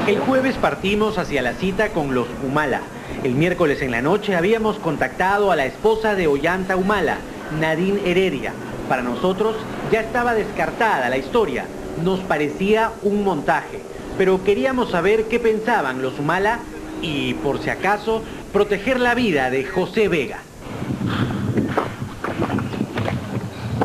El jueves partimos hacia la cita con los Humala. El miércoles en la noche habíamos contactado a la esposa de Ollanta Humala, Nadine Heredia. Para nosotros ya estaba descartada la historia. Nos parecía un montaje, pero queríamos saber qué pensaban los Humala y, por si acaso, proteger la vida de José Vega.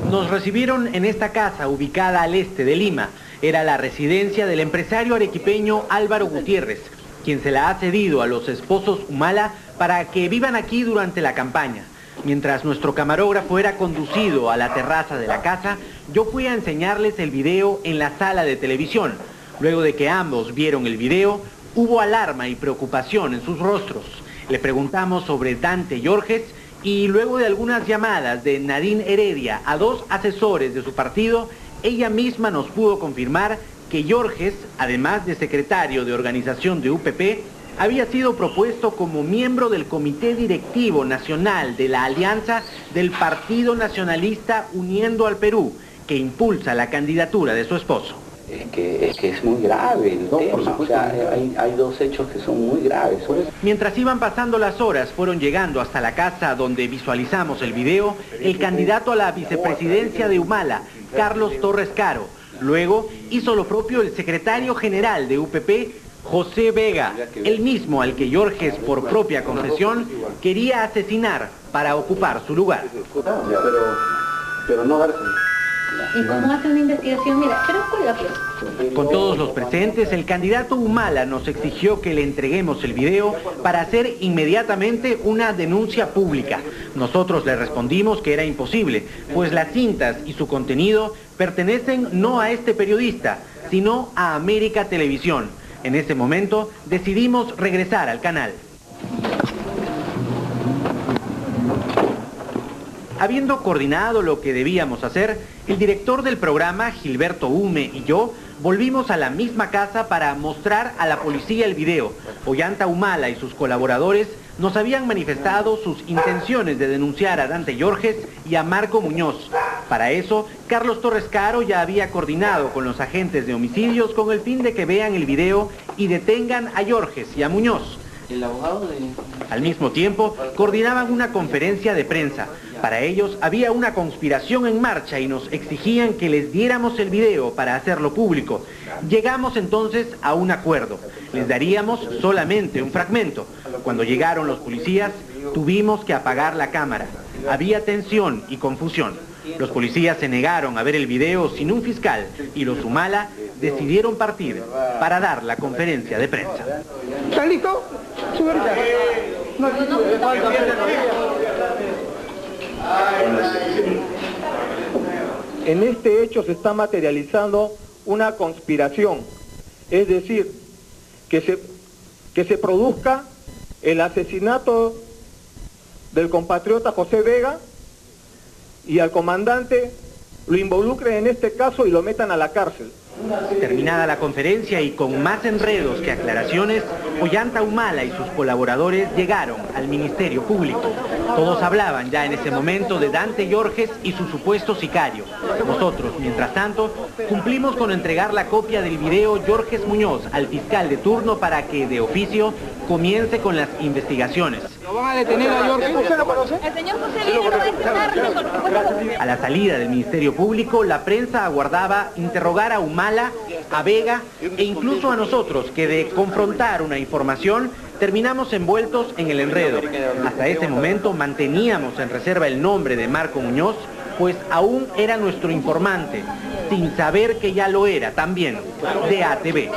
Nos recibieron en esta casa ubicada al este de Lima. Era la residencia del empresario arequipeño Álvaro Gutiérrez, quien se la ha cedido a los esposos Humala para que vivan aquí durante la campaña. Mientras nuestro camarógrafo era conducido a la terraza de la casa, yo fui a enseñarles el video en la sala de televisión. Luego de que ambos vieron el video, hubo alarma y preocupación en sus rostros. Le preguntamos sobre Dante Yorjes y luego de algunas llamadas de Nadine Heredia a dos asesores de su partido, ella misma nos pudo confirmar que Yorjes, además de secretario de organización de UPP, había sido propuesto como miembro del Comité Directivo Nacional de la Alianza del Partido Nacionalista Uniendo al Perú, que impulsa la candidatura de su esposo. Es que es muy grave el tema, o sea, hay dos hechos que son muy graves. Mientras iban pasando las horas, fueron llegando hasta la casa donde visualizamos el video, el candidato a la vicepresidencia de Humala, Carlos Torres Caro. Luego hizo lo propio el secretario general de UPP, José Vega, el mismo al que Yorjes, por propia confesión, quería asesinar para ocupar su lugar. Pero no darse. ¿Y cómo hace una investigación? Mira, pero cuélgalo. Con todos los presentes, el candidato Humala nos exigió que le entreguemos el video para hacer inmediatamente una denuncia pública. Nosotros le respondimos que era imposible, pues las cintas y su contenido pertenecen no a este periodista, sino a América Televisión. En ese momento decidimos regresar al canal. Habiendo coordinado lo que debíamos hacer, el director del programa, Gilberto Hume, y yo volvimos a la misma casa para mostrar a la policía el video. Ollanta Humala y sus colaboradores nos habían manifestado sus intenciones de denunciar a Dante Yorjes y a Marco Muñoz. Para eso, Carlos Torres Caro ya había coordinado con los agentes de homicidios con el fin de que vean el video y detengan a Yorjes y a Muñoz. El abogado de... Al mismo tiempo, coordinaban una conferencia de prensa. Para ellos había una conspiración en marcha y nos exigían que les diéramos el video para hacerlo público. Llegamos entonces a un acuerdo. Les daríamos solamente un fragmento. Cuando llegaron los policías, tuvimos que apagar la cámara. Había tensión y confusión. Los policías se negaron a ver el video sin un fiscal y los Humala decidieron partir para dar la conferencia de prensa. ¿Está listo? En este hecho se está materializando una conspiración, es decir, que se produzca el asesinato del compatriota José Vega y al comandante lo involucren en este caso y lo metan a la cárcel. Terminada la conferencia y con más enredos que aclaraciones, Ollanta Humala y sus colaboradores llegaron al Ministerio Público. Todos hablaban ya en ese momento de Dante Yorjes y su supuesto sicario. Nosotros, mientras tanto, cumplimos con entregar la copia del video Yorjes Muñoz al fiscal de turno para que, de oficio, comience con las investigaciones. ¿Lo van a detener a Yorjes? ¿Usted lo conoce? El señor José Vega lo va a internar. A la salida del Ministerio Público, la prensa aguardaba interrogar a Humala, a Vega e incluso a nosotros, que de confrontar una información terminamos envueltos en el enredo. Hasta ese momento manteníamos en reserva el nombre de Marco Muñoz, pues aún era nuestro informante, sin saber que ya lo era también, de ATV.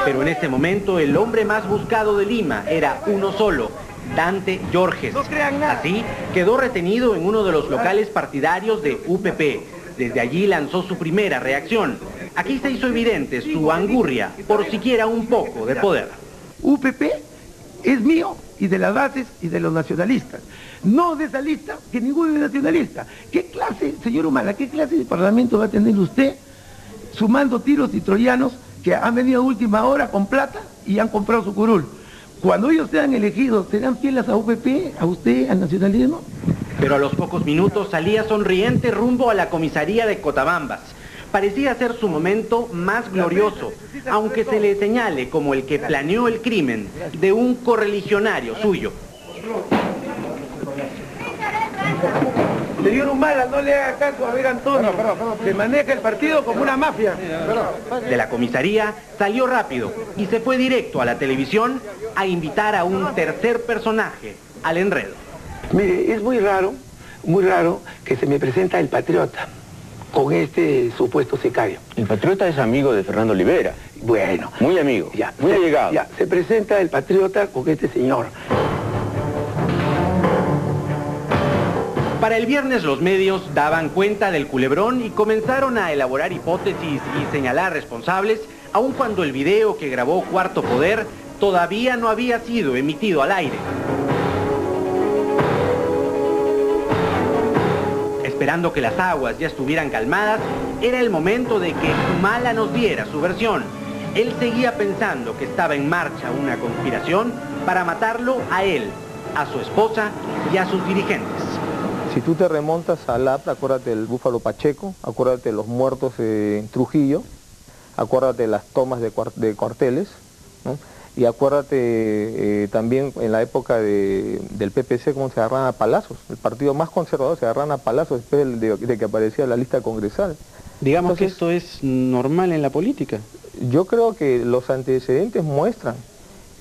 Pero en ese momento el hombre más buscado de Lima era uno solo, Dante Yorjes. Así quedó retenido en uno de los locales partidarios de UPP. Desde allí lanzó su primera reacción. Aquí se hizo evidente su angurria por siquiera un poco de poder. UPP es mío y de las bases y de los nacionalistas. No de esa lista que ninguno es nacionalista. ¿Qué clase, señor Humala, qué clase de parlamento va a tener usted sumando tiros y troyanos que han venido a última hora con plata y han comprado su curul? Cuando ellos sean elegidos, ¿serán fieles a UPP, a usted, al nacionalismo? Pero a los pocos minutos salía sonriente rumbo a la comisaría de Cotabambas. parecía ser su momento más glorioso, aunque se le señale como el que planeó el crimen de un correligionario suyo. Señor Humala, no le haga caso a ver Antonio. Se maneja el partido como una mafia. De la comisaría salió rápido y se fue directo a la televisión a invitar a un tercer personaje al enredo. Mire, es muy raro que se me presenta el patriota con este supuesto sicario. El patriota es amigo de Fernando Olivera. Bueno. Muy amigo, Ya, muy allegado. Ya, se presenta el patriota con este señor. Para el viernes los medios daban cuenta del culebrón y comenzaron a elaborar hipótesis y señalar responsables, aun cuando el video que grabó Cuarto Poder todavía no había sido emitido al aire. Esperando que las aguas ya estuvieran calmadas, era el momento de que Humala nos diera su versión. Él seguía pensando que estaba en marcha una conspiración para matarlo a él, a su esposa y a sus dirigentes. Si tú te remontas al APRA, acuérdate del Búfalo Pacheco, acuérdate de los muertos en Trujillo, acuérdate de las tomas de cuarteles, ¿no? Y acuérdate también en la época del PPC cómo se agarran a palazos. El partido más conservador se agarran a palazos después de que aparecía la lista congresal. Digamos Entonces, que esto es normal en la política. Yo creo que los antecedentes muestran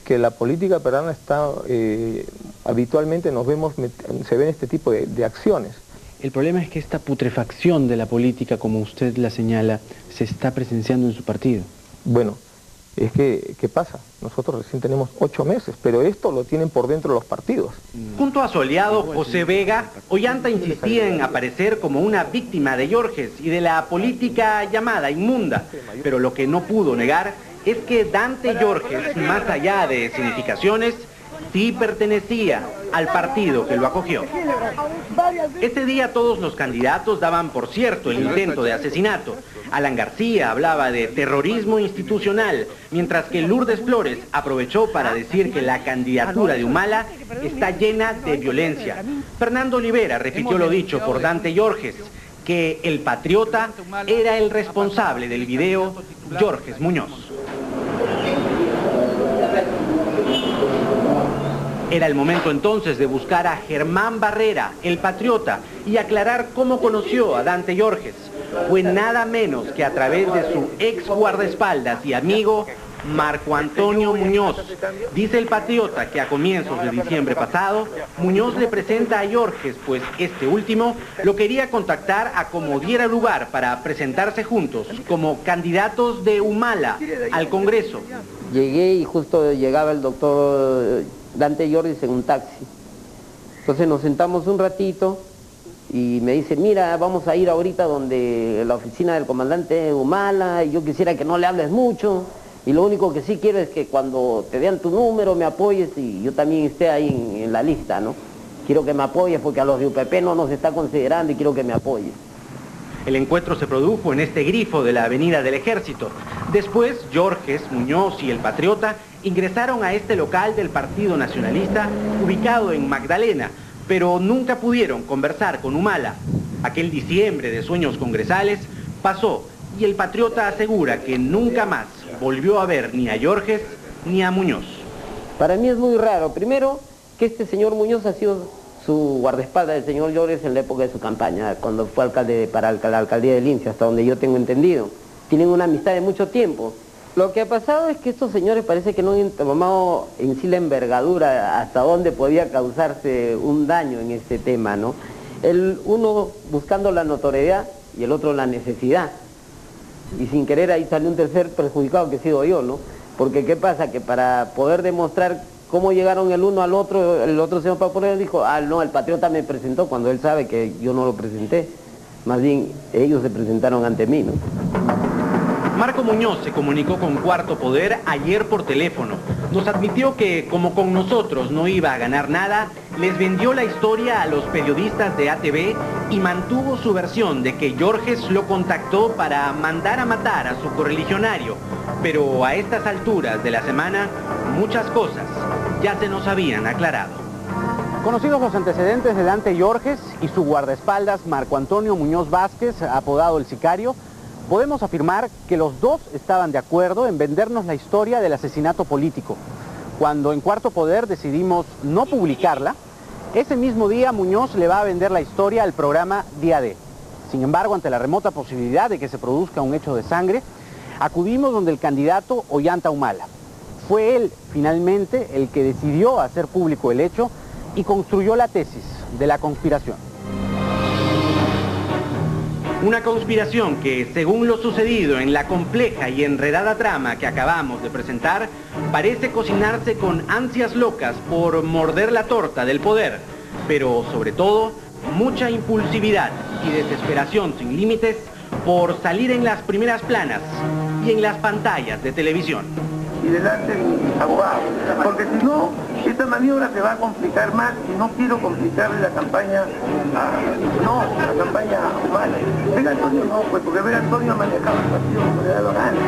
que la política peruana está, habitualmente se ven este tipo de acciones. El problema es que esta putrefacción de la política, como usted la señala, se está presenciando en su partido. Bueno, es que, ¿qué pasa? Nosotros recién tenemos 8 meses, pero esto lo tienen por dentro los partidos. Junto a su aliado José Vega, Ollanta insistía en aparecer como una víctima de Yorges y de la política llamada inmunda, pero lo que no pudo negar es que Dante Yorges, más allá de significaciones, sí pertenecía al partido que lo acogió. Ese día todos los candidatos daban por cierto el intento de asesinato. Alan García hablaba de terrorismo institucional, mientras que Lourdes Flores aprovechó para decir que la candidatura de Humala está llena de violencia. Fernando Olivera repitió lo dicho por Dante Yorges, que el patriota era el responsable del video Yorges Muñoz. Era el momento entonces de buscar a Germán Barrera, el patriota, y aclarar cómo conoció a Dante Yorges. Fue nada menos que a través de su ex guardaespaldas y amigo, Marco Antonio Muñoz. Dice el patriota que a comienzos de diciembre pasado, Muñoz le presenta a Yorges, pues este último lo quería contactar a como diera lugar para presentarse juntos como candidatos de Humala al Congreso. Llegué y justo llegaba el doctor Dante Yorges en un taxi. Entonces nos sentamos un ratito y me dice, mira, vamos a ir ahorita donde la oficina del comandante Humala y yo quisiera que no le hables mucho y lo único que sí quiero es que cuando te den tu número me apoyes y yo también esté ahí en la lista, ¿no? Quiero que me apoyes porque a los de UPP no nos está considerando y quiero que me apoyes. El encuentro se produjo en este grifo de la Avenida del Ejército. Después, Yorges, Muñoz y el patriota ingresaron a este local del Partido Nacionalista ubicado en Magdalena, pero nunca pudieron conversar con Humala. Aquel diciembre de sueños congresales pasó y el patriota asegura que nunca más volvió a ver ni a Yorges ni a Muñoz. Para mí es muy raro, primero, que este señor Muñoz ha sido su guardaespaldas del señor Yorges en la época de su campaña, cuando fue alcalde para la alcaldía de Lince, hasta donde yo tengo entendido. Tienen una amistad de mucho tiempo. Lo que ha pasado es que estos señores parece que no han tomado en sí la envergadura hasta dónde podía causarse un daño en este tema, ¿no? El uno buscando la notoriedad y el otro la necesidad. Y sin querer ahí salió un tercer perjudicado que he sido yo, ¿no? Porque ¿qué pasa? Que para poder demostrar cómo llegaron el uno al otro, el otro señor Paporero dijo, ah, no, el patriota me presentó cuando él sabe que yo no lo presenté. Más bien, ellos se presentaron ante mí, ¿no? Marco Muñoz se comunicó con Cuarto Poder ayer por teléfono. Nos admitió que, como con nosotros no iba a ganar nada, les vendió la historia a los periodistas de ATV y mantuvo su versión de que Yorges lo contactó para mandar a matar a su correligionario. Pero a estas alturas de la semana, muchas cosas ya se nos habían aclarado. Conocidos los antecedentes de Dante Yorges y su guardaespaldas Marco Antonio Muñoz Vázquez, apodado El Sicario, podemos afirmar que los dos estaban de acuerdo en vendernos la historia del asesinato político. Cuando en Cuarto Poder decidimos no publicarla, ese mismo día Muñoz le va a vender la historia al programa Día D. Sin embargo, ante la remota posibilidad de que se produzca un hecho de sangre, acudimos donde el candidato Ollanta Humala. Fue él, finalmente, el que decidió hacer público el hecho y construyó la tesis de la conspiración. Una conspiración que, según lo sucedido en la compleja y enredada trama que acabamos de presentar, parece cocinarse con ansias locas por morder la torta del poder, pero sobre todo, mucha impulsividad y desesperación sin límites por salir en las primeras planas y en las pantallas de televisión. Y delante de mi abogado, porque si no, esta maniobra se va a complicar más y no quiero complicarle la campaña la campaña Humala. Vega Antonio no, pues porque Vega Antonio ha manejado el partido como le da la gana.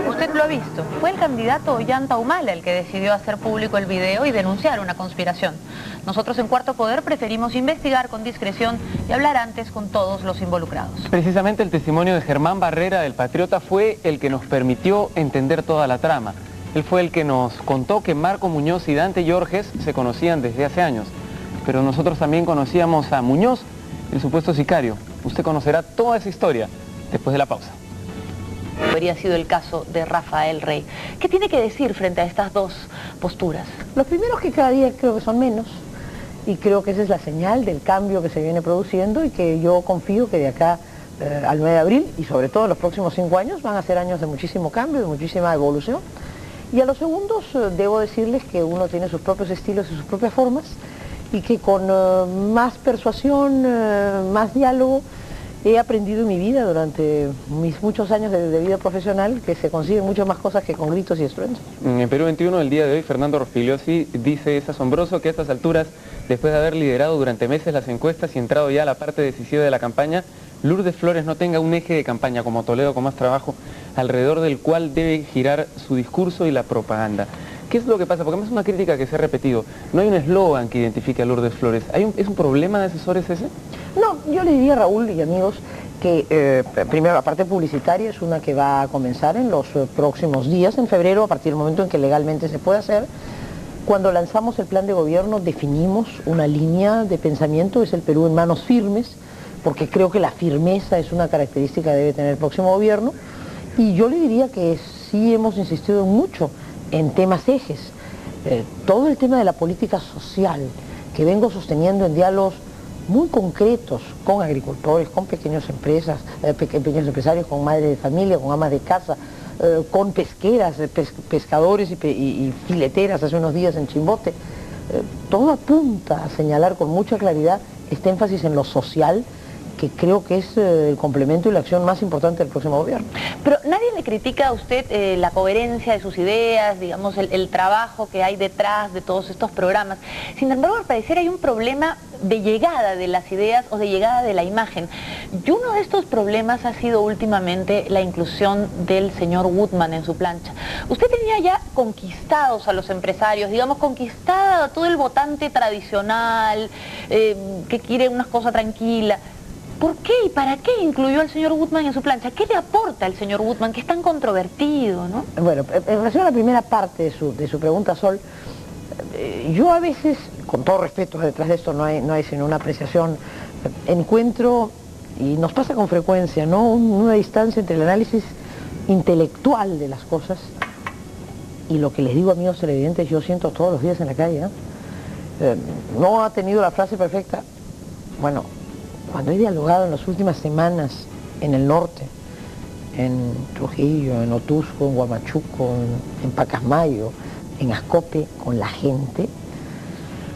Usted lo ha visto, fue el candidato Ollanta Humala el que decidió hacer público el video y denunciar una conspiración. Nosotros en Cuarto Poder preferimos investigar con discreción y hablar antes con todos los involucrados. Precisamente el testimonio de Germán Barrera del Patriota fue el que nos permitió entender toda la trama. Él fue el que nos contó que Marco Muñoz y Dante Yorges se conocían desde hace años. Pero nosotros también conocíamos a Muñoz, el supuesto sicario. Usted conocerá toda esa historia después de la pausa. Habría sido el caso de Rafael Rey. ¿Qué tiene que decir frente a estas dos posturas? Los primeros que cada día creo que son menos, y creo que esa es la señal del cambio que se viene produciendo y que yo confío que de acá al 9 de abril y sobre todo en los próximos 5 años van a ser años de muchísimo cambio, de muchísima evolución. Y a los segundos debo decirles que uno tiene sus propios estilos y sus propias formas y que con más persuasión, más diálogo, he aprendido en mi vida durante mis muchos años de vida profesional que se consiguen muchas más cosas que con gritos y estruendos. En Perú 21, el día de hoy, Fernando Rospigliosi dice: es asombroso que a estas alturas, después de haber liderado durante meses las encuestas y entrado ya a la parte decisiva de la campaña, Lourdes Flores no tenga un eje de campaña como Toledo con Más Trabajo, alrededor del cual debe girar su discurso y la propaganda. ¿Qué es lo que pasa? Porque es una crítica que se ha repetido. No hay un eslogan que identifique a Lourdes Flores. ¿Es un problema de asesores ese? No, yo le diría, Raúl y amigos, que primero la parte publicitaria es una que va a comenzar en los próximos días, en febrero, a partir del momento en que legalmente se puede hacer. Cuando lanzamos el plan de gobierno definimos una línea de pensamiento, es el Perú en manos firmes, porque creo que la firmeza es una característica que debe tener el próximo gobierno. Y yo le diría que sí hemos insistido mucho en temas ejes. Todo el tema de la política social, que vengo sosteniendo en diálogos muy concretos con agricultores, con pequeños empresarios, con madres de familia, con amas de casa, con pesqueras, pescadores y fileteras hace unos días en Chimbote. Todo apunta a señalar con mucha claridad este énfasis en lo social, que creo que es el complemento y la acción más importante del próximo gobierno. Pero nadie le critica a usted la coherencia de sus ideas, digamos, el trabajo que hay detrás de todos estos programas. Sin embargo, al parecer hay un problema de llegada de las ideas o de llegada de la imagen. Y uno de estos problemas ha sido últimamente la inclusión del señor Woodman en su plancha. Usted tenía ya conquistados a los empresarios, digamos, conquistada a todo el votante tradicional, que quiere una cosa tranquila. ¿Por qué y para qué incluyó al señor Woodman en su plancha? ¿Qué le aporta el señor Woodman, que es tan controvertido, ¿no? Bueno, en relación a la primera parte de su pregunta, Sol, yo a veces, con todo respeto, detrás de esto no hay sino una apreciación, encuentro, y nos pasa con frecuencia, ¿no?, una distancia entre el análisis intelectual de las cosas y lo que les digo, amigos televidentes, yo siento todos los días en la calle, ¿no? No ha tenido la frase perfecta. Bueno, cuando he dialogado en las últimas semanas en el norte, en Trujillo, en Otusco, en Huamachuco, en Pacasmayo, en Ascope, con la gente,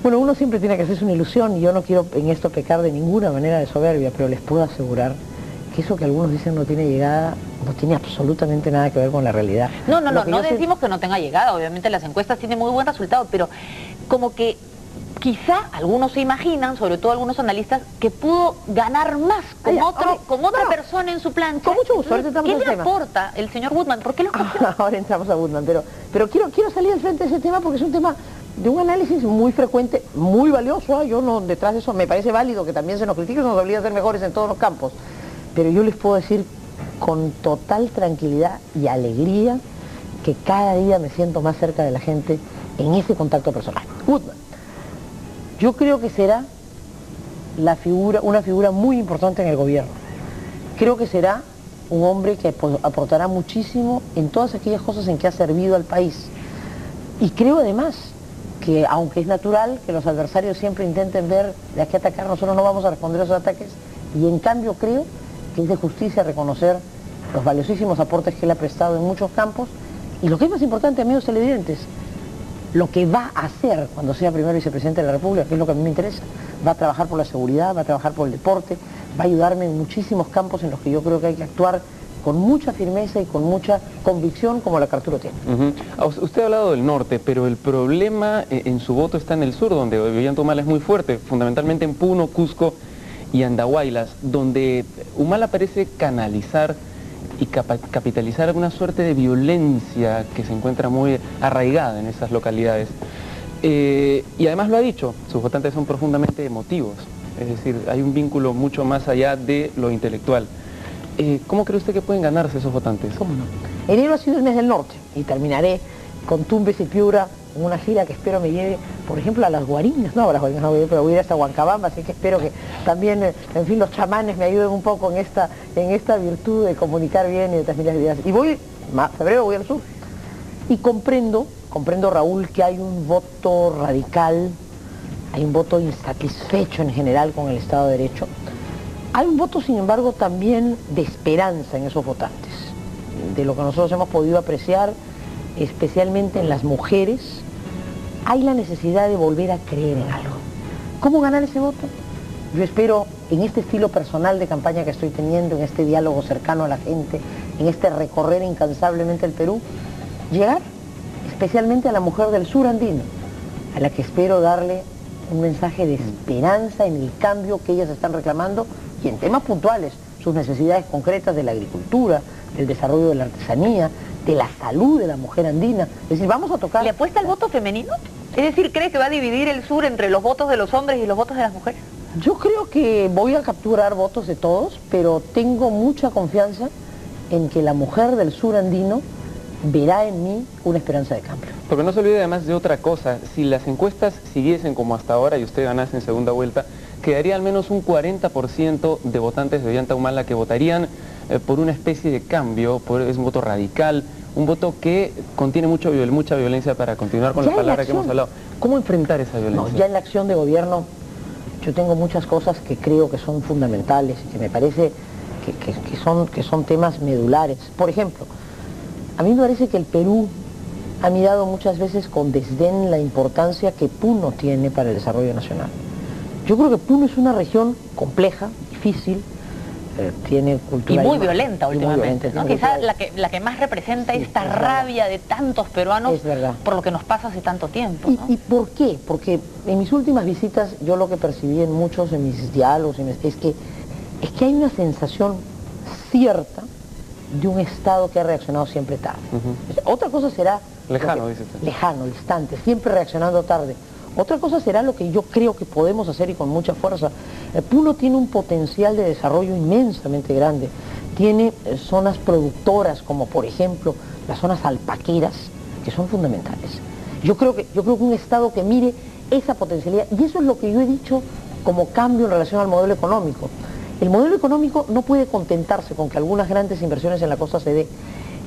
bueno, uno siempre tiene que hacerse una ilusión y yo no quiero en esto pecar de ninguna manera de soberbia, pero les puedo asegurar que eso que algunos dicen no tiene llegada, no tiene absolutamente nada que ver con la realidad. No decimos que no tenga llegada, obviamente las encuestas tienen muy buen resultado, pero como que quizá algunos se imaginan, sobre todo algunos analistas, que pudo ganar más con otra persona en su plancha. Con mucho gusto, ahorita estamos ¿Qué en el le tema. aporta el señor Woodman? ¿Por qué lo escogió? Ahora entramos a Woodman, pero quiero salir al frente de ese tema porque es un tema de un análisis muy frecuente, muy valioso. Yo no, detrás de eso me parece válido que también se nos critique, nos obliga a ser mejores en todos los campos. pero yo les puedo decir con total tranquilidad y alegría que cada día me siento más cerca de la gente en ese contacto personal. Woodman, yo creo que será una figura muy importante en el gobierno. Creo que será un hombre que aportará muchísimo en todas aquellas cosas en que ha servido al país. Y creo además que, aunque es natural que los adversarios siempre intenten ver de aquí a atacar, nosotros no vamos a responder a esos ataques, y en cambio creo que es de justicia reconocer los valiosísimos aportes que él ha prestado en muchos campos, y lo que es más importante, amigos televidentes, lo que va a hacer cuando sea primer vicepresidente de la República, que es lo que a mí me interesa. Va a trabajar por la seguridad, va a trabajar por el deporte, va a ayudarme en muchísimos campos en los que yo creo que hay que actuar con mucha firmeza y con mucha convicción, como la Arturo tiene. Usted ha hablado del norte, pero el problema en su voto está en el sur, donde Ollanta Humala es muy fuerte, fundamentalmente en Puno, Cusco y Andahuaylas, donde Humala parece canalizar y capitalizar alguna suerte de violencia que se encuentra muy arraigada en esas localidades. Y además lo ha dicho, sus votantes son profundamente emotivos, es decir, hay un vínculo mucho más allá de lo intelectual. ¿Cómo cree usted que pueden ganarse esos votantes? ¿Cómo no? Enero ha sido el mes del norte y terminaré con Tumbes y Piura en una gira que espero me lleve, por ejemplo, a las Guarinas, no a las Guarinas, no, pero voy a ir hasta Huancabamba, así que espero que también, en fin, los chamanes me ayuden un poco en esta virtud de comunicar bien y de transmitir las ideas. Y voy, febrero voy al sur, y comprendo, Raúl, que hay un voto radical, hay un voto insatisfecho en general con el Estado de Derecho. Hay un voto, sin embargo, también de esperanza en esos votantes, de lo que nosotros hemos podido apreciar, especialmente en las mujeres. Hay la necesidad de volver a creer en algo. ¿Cómo ganar ese voto? Yo espero, en este estilo personal de campaña que estoy teniendo, en este diálogo cercano a la gente, en este recorrer incansablemente el Perú, llegar especialmente a la mujer del sur andino, a la que espero darle un mensaje de esperanza en el cambio que ellas están reclamando, y en temas puntuales, sus necesidades concretas de la agricultura, del desarrollo de la artesanía, de la salud de la mujer andina. Es decir, vamos a tocar... ¿Le apuesta al voto femenino? Es decir, ¿cree que va a dividir el sur entre los votos de los hombres y los votos de las mujeres? Yo creo que voy a capturar votos de todos, pero tengo mucha confianza en que la mujer del sur andino verá en mí una esperanza de cambio. Porque no se olvide además de otra cosa, si las encuestas siguiesen como hasta ahora y usted ganase en segunda vuelta, quedaría al menos un 40% de votantes de Ollanta Humala que votarían por una especie de cambio, es un voto radical, un voto que contiene mucha violencia, para continuar con la palabra que hemos hablado. ¿Cómo enfrentar esa violencia? No, ya en la acción de gobierno yo tengo muchas cosas que creo que son fundamentales y que me parece que son temas medulares. Por ejemplo, a mí me parece que el Perú ha mirado muchas veces con desdén la importancia que Puno tiene para el desarrollo nacional. Yo creo que Puno es una región compleja, difícil, tiene cultura... Y muy violenta últimamente, ¿no? Quizás cultural. la que más representa esta rabia de tantos peruanos por lo que nos pasa hace tanto tiempo, ¿no? ¿Y por qué? Porque en mis últimas visitas, yo lo que percibí en muchos de mis diálogos es que hay una sensación cierta de un Estado que ha reaccionado siempre tarde. Otra cosa será... Lejano, dice usted. Lejano, distante, siempre reaccionando tarde. Otra cosa será lo que yo creo que podemos hacer y con mucha fuerza. Puno tiene un potencial de desarrollo inmensamente grande. Tiene zonas productoras como, por ejemplo, las zonas alpaqueras, que son fundamentales. Yo creo que un Estado que mire esa potencialidad, y eso es lo que yo he dicho como cambio en relación al modelo económico. El modelo económico no puede contentarse con que algunas grandes inversiones en la costa se dé.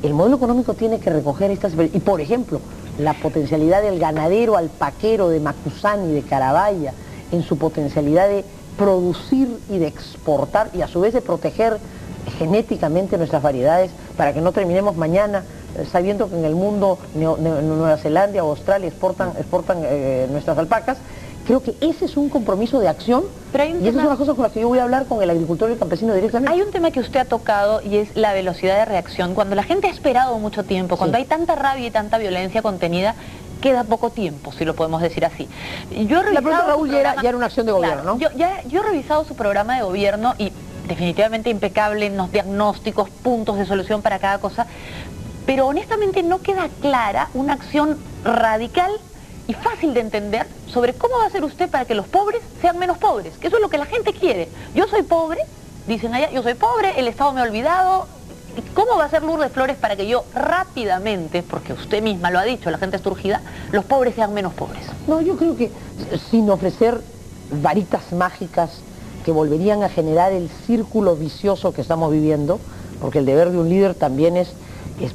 El modelo económico tiene que recoger estas... Y, por ejemplo, la potencialidad del ganadero alpaquero de Macusani, de Carabaya, en su potencialidad de producir y de exportar, y a su vez de proteger genéticamente nuestras variedades, para que no terminemos mañana sabiendo que en el mundo, Nueva Zelanda o Australia exportan nuestras alpacas. Creo que ese es un compromiso de acción, y esas son las cosas con las que yo voy a hablar con el agricultor y el campesino directamente. Hay un tema que usted ha tocado y es la velocidad de reacción. Cuando la gente ha esperado mucho tiempo, cuando hay tanta rabia y tanta violencia contenida, queda poco tiempo, si lo podemos decir así. Yo he revisado... La pregunta, Raúl, ya era una acción de gobierno, ¿no? Yo he revisado su programa de gobierno y definitivamente impecable en los diagnósticos, puntos de solución para cada cosa, pero honestamente no queda clara una acción radical y fácil de entender sobre cómo va a hacer usted para que los pobres sean menos pobres, que eso es lo que la gente quiere. Yo soy pobre Dicen allá, yo soy pobre, el Estado me ha olvidado. ¿Cómo va a ser Lourdes Flores para que yo rápidamente, porque usted misma lo ha dicho, la gente está urgida, los pobres sean menos pobres? No, yo creo que sin ofrecer varitas mágicas que volverían a generar el círculo vicioso que estamos viviendo, porque el deber de un líder también es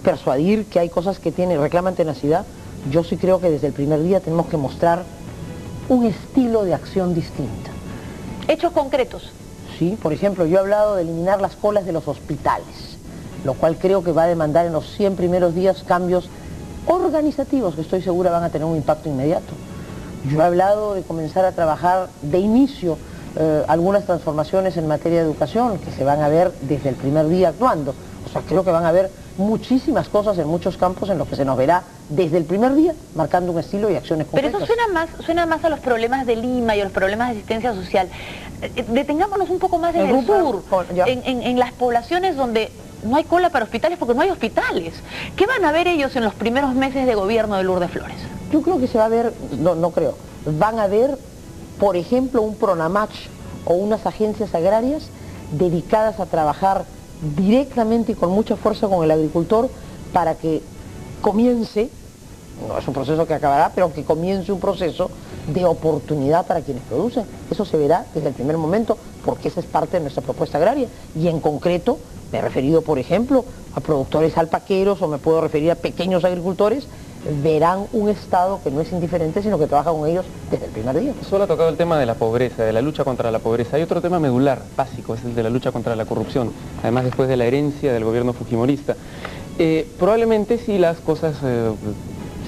persuadir que hay cosas que reclaman tenacidad. Yo sí creo que desde el primer día tenemos que mostrar un estilo de acción distinta. ¿Hechos concretos? Sí, por ejemplo, yo he hablado de eliminar las colas de los hospitales, lo cual creo que va a demandar en los 100 primeros días cambios organizativos que estoy segura van a tener un impacto inmediato. Yo he hablado de comenzar a trabajar de inicio algunas transformaciones en materia de educación que se van a ver desde el primer día actuando. O sea, creo que van a haber muchísimas cosas en muchos campos en los que se nos verá desde el primer día marcando un estilo y acciones concretas. Pero eso suena más a los problemas de Lima y a los problemas de asistencia social. Detengámonos un poco más en el sur, en las poblaciones donde no hay cola para hospitales porque no hay hospitales. ¿Qué van a ver ellos en los primeros meses de gobierno de Lourdes Flores? Yo creo que se va a ver, no creo, van a ver, por ejemplo, un Pronamach o unas agencias agrarias dedicadas a trabajar directamente y con mucha fuerza con el agricultor para que comience, no es un proceso que acabará, pero que comience un proceso de oportunidad para quienes producen. Eso se verá desde el primer momento porque esa es parte de nuestra propuesta agraria y en concreto me he referido, por ejemplo, a productores alpaqueros o me puedo referir a pequeños agricultores. Verán un Estado que no es indiferente, sino que trabaja con ellos desde el primer día. Solo ha tocado el tema de la pobreza, de la lucha contra la pobreza. Hay otro tema medular, básico, es el de la lucha contra la corrupción. Además, después de la herencia del gobierno fujimorista. Probablemente si las cosas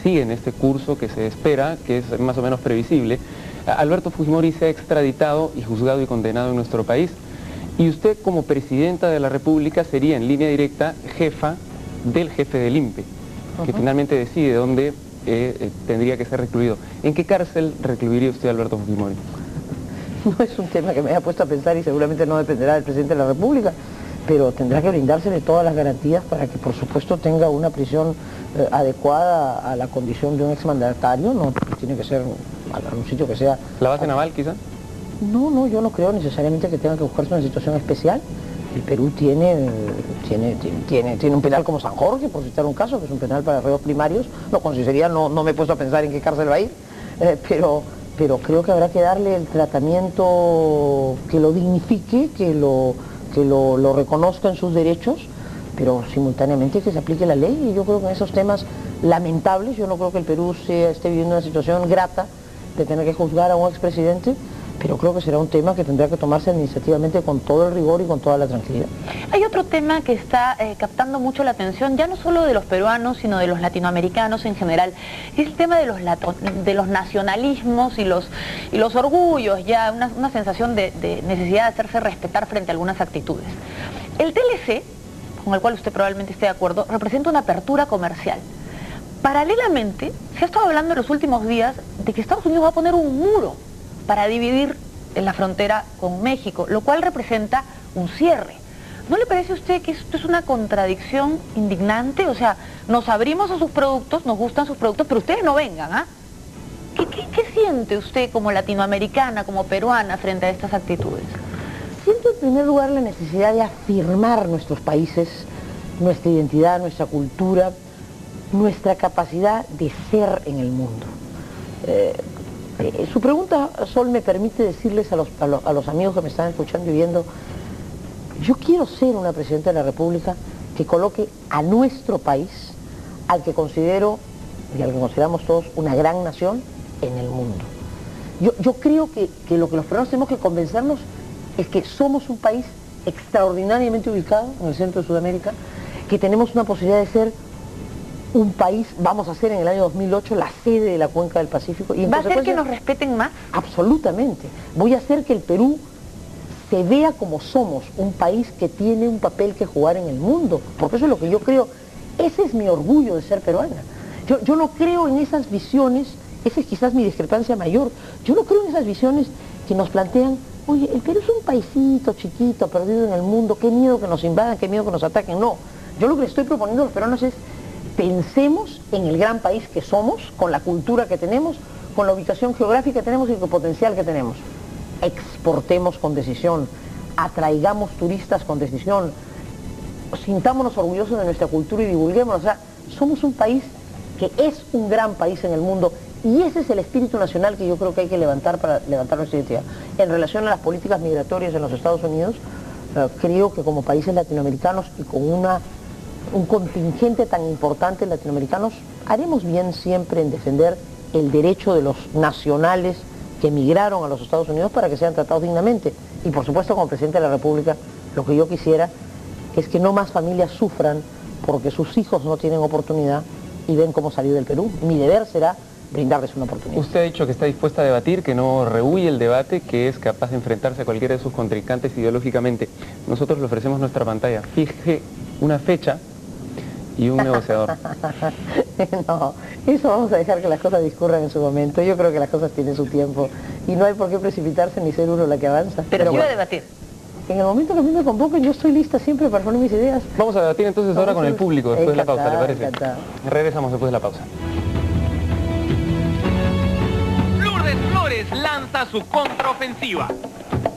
siguen este curso que se espera, que es más o menos previsible, Alberto Fujimori se ha extraditado y juzgado y condenado en nuestro país. Y usted, como presidenta de la República, sería en línea directa jefa del jefe del INPE, que finalmente decide dónde tendría que ser recluido. ¿En qué cárcel recluiría usted a Alberto Fujimori? No es un tema que me haya puesto a pensar y seguramente no dependerá del presidente de la República, pero tendrá que brindársele todas las garantías para que, por supuesto, tenga una prisión adecuada a la condición de un exmandatario. No tiene que ser a un sitio que sea... ¿La base naval, quizá? No, yo no creo necesariamente que tenga que buscarse una situación especial. El Perú tiene un penal como San Jorge, por citar un caso, que es un penal para reos primarios. No, con sinceridad no me he puesto a pensar en qué cárcel va a ir, pero creo que habrá que darle el tratamiento que lo dignifique, que lo reconozca en sus derechos, pero simultáneamente que se aplique la ley. Y yo creo que en esos temas lamentables, yo no creo que el Perú esté viviendo una situación grata de tener que juzgar a un expresidente, pero creo que será un tema que tendrá que tomarse administrativamente con todo el rigor y con toda la tranquilidad. Hay otro tema que está captando mucho la atención, ya no solo de los peruanos, sino de los latinoamericanos en general, es el tema de los nacionalismos y los orgullos, ya una sensación de necesidad de hacerse respetar frente a algunas actitudes. El TLC, con el cual usted probablemente esté de acuerdo, representa una apertura comercial. Paralelamente, se ha estado hablando en los últimos días de que Estados Unidos va a poner un muro para dividir en la frontera con México, lo cual representa un cierre. ¿No le parece a usted que esto es una contradicción indignante? O sea, nos abrimos a sus productos, nos gustan sus productos, pero ustedes no vengan, ¿ah? ¿Qué siente usted como latinoamericana, como peruana, frente a estas actitudes? Siento en primer lugar la necesidad de afirmar nuestros países, nuestra identidad, nuestra cultura, nuestra capacidad de ser en el mundo. Su pregunta, Sol, me permite decirles a los amigos que me están escuchando y viendo, yo quiero ser una presidenta de la República que coloque a nuestro país, al que considero y al que consideramos todos una gran nación en el mundo. Yo creo que lo que los peruanos tenemos que convencernos es que somos un país extraordinariamente ubicado en el centro de Sudamérica, que tenemos una posibilidad de ser un país, vamos a ser en el año 2008 la sede de la Cuenca del Pacífico. Y ¿Va a hacer que nos respeten más? Absolutamente. Voy a hacer que el Perú se vea como somos, un país que tiene un papel que jugar en el mundo, porque eso es lo que yo creo, ese es mi orgullo de ser peruana. Yo no creo en esas visiones, esa es quizás mi discrepancia mayor, yo no creo en esas visiones que nos plantean, oye, el Perú es un paisito chiquito, perdido en el mundo, qué miedo que nos invadan, qué miedo que nos ataquen. No, yo lo que le estoy proponiendo a los peruanos es pensemos en el gran país que somos, con la cultura que tenemos, con la ubicación geográfica que tenemos y con el potencial que tenemos. Exportemos con decisión, atraigamos turistas con decisión, sintámonos orgullosos de nuestra cultura y divulguémonos. O sea, somos un país que es un gran país en el mundo y ese es el espíritu nacional que yo creo que hay que levantar para levantar nuestra identidad. En relación a las políticas migratorias en los Estados Unidos, creo que como países latinoamericanos y con un contingente tan importante de latinoamericanos, haremos bien siempre en defender el derecho de los nacionales que emigraron a los Estados Unidos para que sean tratados dignamente. Y por supuesto, como presidente de la República, lo que yo quisiera es que no más familias sufran porque sus hijos no tienen oportunidad y ven cómo salir del Perú. Mi deber será brindarles una oportunidad. Usted ha dicho que está dispuesta a debatir, que no rehúye el debate, que es capaz de enfrentarse a cualquiera de sus contrincantes ideológicamente. Nosotros le ofrecemos nuestra pantalla. Fije una fecha y un negociador. No, eso vamos a dejar que las cosas discurran en su momento. Yo creo que las cosas tienen su tiempo y no hay por qué precipitarse ni ser uno la que avanza. Pero sí va a debatir. En el momento que a mí me convoquen, yo estoy lista siempre para poner mis ideas. Vamos a debatir entonces ahora con el público después de la pausa, ¿le parece? Encantada. Regresamos después de la pausa. Lourdes Flores lanza su contraofensiva.